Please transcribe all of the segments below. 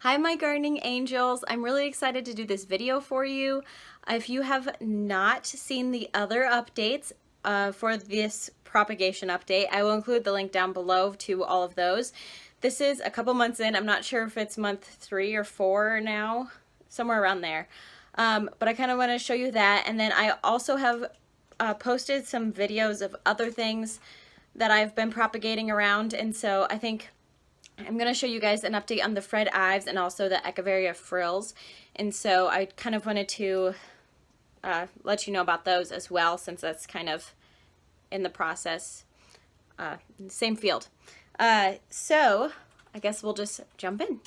Hi, my gardening angels. I'm really excited to do this video for you. If you have not seen the other updates for this propagation update, I will include the link down below to all of those. This is a couple months in. I'm not sure if it's month 3 or 4 now, somewhere around there. But I kind of want to show you that. And then I also have posted some videos of other things that I've been propagating around. And so I think I'm going to show you guys an update on the Fred Ives and also the Echeveria frills. And so I kind of wanted to let you know about those as well, since that's kind of in the process, same field. So I guess we'll just jump in.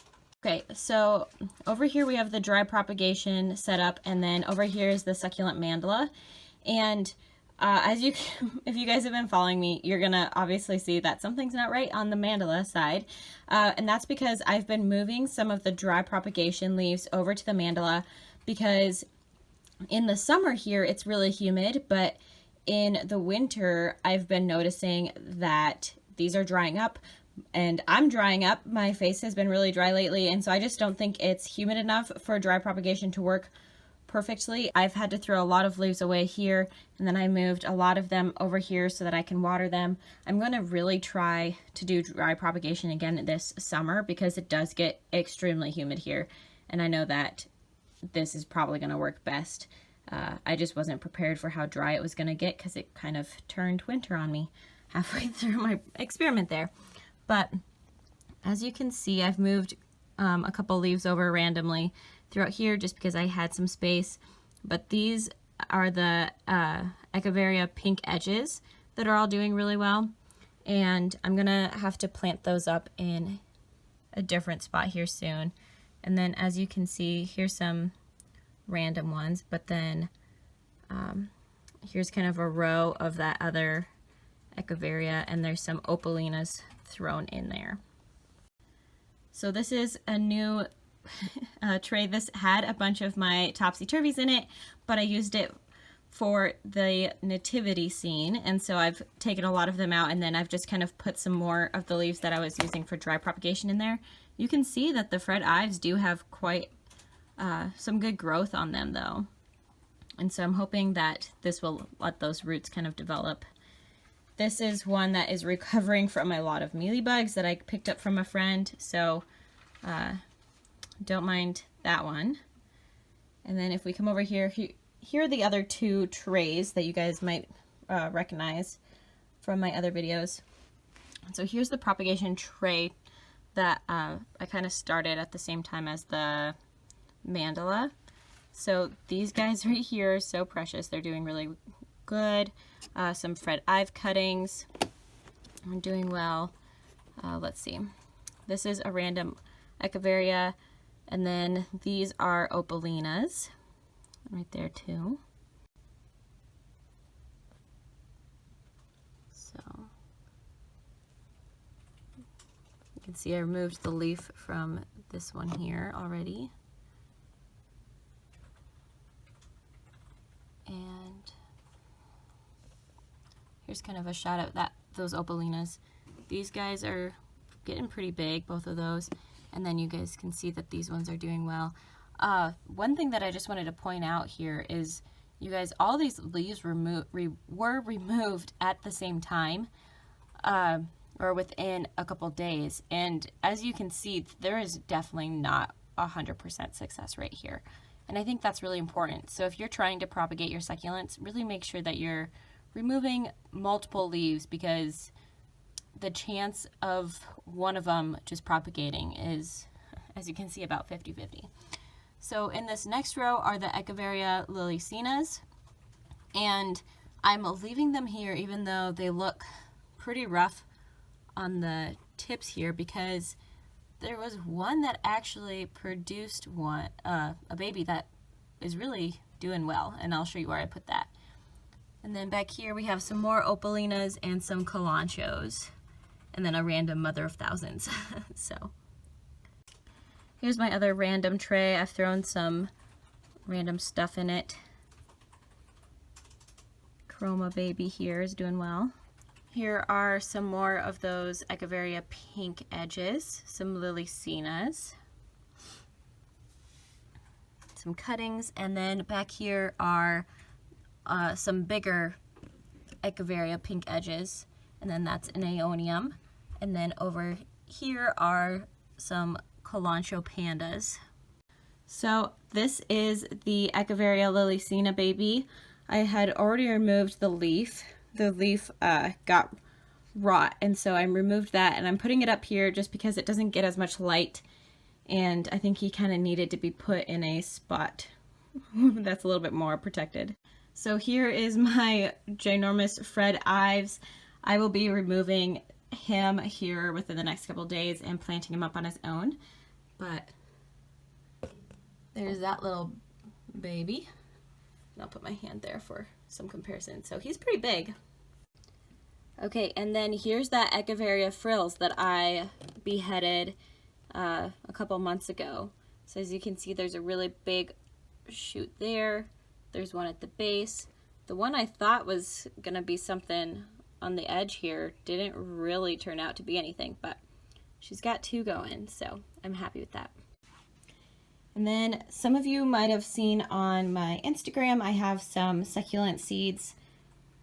Okay, so over here we have the dry propagation set up, and then over here is the succulent mandala. And if you guys have been following me, you're gonna obviously see that something's not right on the mandala side, and that's because I've been moving some of the dry propagation leaves over to the mandala, because in the summer here it's really humid, but in the winter I've been noticing that these are drying up, and I'm drying up. My face has been really dry lately, and so I just don't think it's humid enough for dry propagation to work perfectly. I've had to throw a lot of leaves away here, and then I moved a lot of them over here so that I can water them. I'm going to really try to do dry propagation again this summer, because it does get extremely humid here, and I know that this is probably going to work best. I just wasn't prepared for how dry it was going to get, because it kind of turned winter on me halfway through my experiment there. But as you can see, I've moved a couple leaves over randomly throughout here just because I had some space. But these are the Echeveria pink edges that are all doing really well. And I'm gonna have to plant those up in a different spot here soon. And then as you can see, here's some random ones, but then here's kind of a row of that other Echeveria, and there's some opalinas thrown in there. So this is a new tray. This had a bunch of my Topsy turvies in it, but I used it for the nativity scene, and so I've taken a lot of them out, and then I've just kind of put some more of the leaves that I was using for dry propagation in there. You can see that the Fred Ives do have quite some good growth on them though, and so I'm hoping that this will let those roots kind of develop. This is one that is recovering from a lot of mealybugs that I picked up from a friend, so don't mind that one. And then if we come over here, here are the other two trays that you guys might recognize from my other videos. So here's the propagation tray that I kind of started at the same time as the mandala. So these guys right here are so precious. They're doing really good. Some Fred Ives cuttings are doing well. Let's see. This is a random Echeveria, and then these are opalinas right there too. So you can see I removed the leaf from this one here already. And here's kind of a shot at those opalinas. These guys are getting pretty big, both of those. And then you guys can see that these ones are doing well. One thing that I just wanted to point out here is, you guys, all these leaves were removed at the same time, or within a couple days. And as you can see, there is definitely not 100% success rate here. And I think that's really important. So if you're trying to propagate your succulents, really make sure that you're removing multiple leaves, because the chance of one of them just propagating is, as you can see, about 50-50. So in this next row are the Echeveria lily cinas, and I'm leaving them here even though they look pretty rough on the tips here, because there was one that actually produced a baby that is really doing well, and I'll show you where I put that. And then back here we have some more opalinas and some calanchos, and then a random mother of thousands. So here's my other random tray. I've thrown some random stuff in it. Chroma baby here is doing well. Here are some more of those Echeveria pink edges, some lily cinas. some cuttings. And then back here are some bigger Echeveria pink edges, and then that's an aeonium. And then over here are some Kalanchoe pandas. So this is the Echeveria Lillicina baby. I had already removed the leaf. The leaf got rot, and so I removed that, and I'm putting it up here just because it doesn't get as much light, and I think he kind of needed to be put in a spot that's a little bit more protected. So here is my ginormous Fred Ives. I will be removing him here within the next couple days and planting him up on his own. But there's that little baby. And I'll put my hand there for some comparison. So he's pretty big. Okay, and then here's that Echeveria frills that I beheaded a couple months ago. So as you can see, there's a really big shoot there. There's one at the base. The one I thought was gonna be something on the edge here didn't really turn out to be anything, but she's got two going, so I'm happy with that. And then some of you might have seen on my Instagram, I have some succulent seeds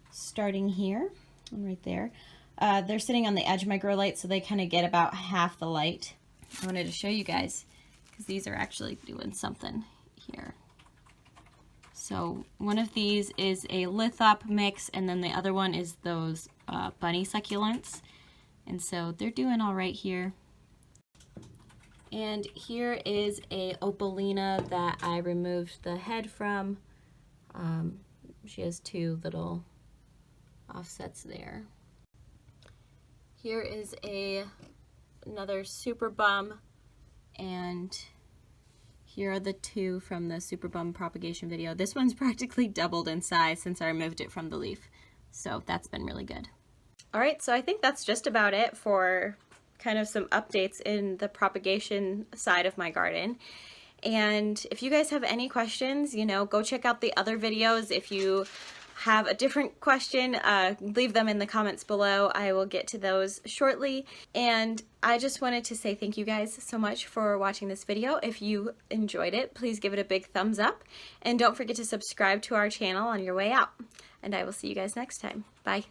starting here and right there. They're sitting on the edge of my grow light, so they kind of get about half the light. I wanted to show you guys because these are actually doing something here. So one of these is a lithop mix, and then the other one is those bunny succulents. And so they're doing all right here. And here is a opalina that I removed the head from. She has two little offsets there. Here is another super bum, and here are the two from the super bum propagation video. This one's practically doubled in size since I removed it from the leaf, so that's been really good. All right, so I think that's just about it for kind of some updates in the propagation side of my garden. And if you guys have any questions, you know, go check out the other videos. If you have a different question, leave them in the comments below. I will get to those shortly. And I just wanted to say thank you guys so much for watching this video. If you enjoyed it, please give it a big thumbs up. And don't forget to subscribe to our channel on your way out. And I will see you guys next time. Bye.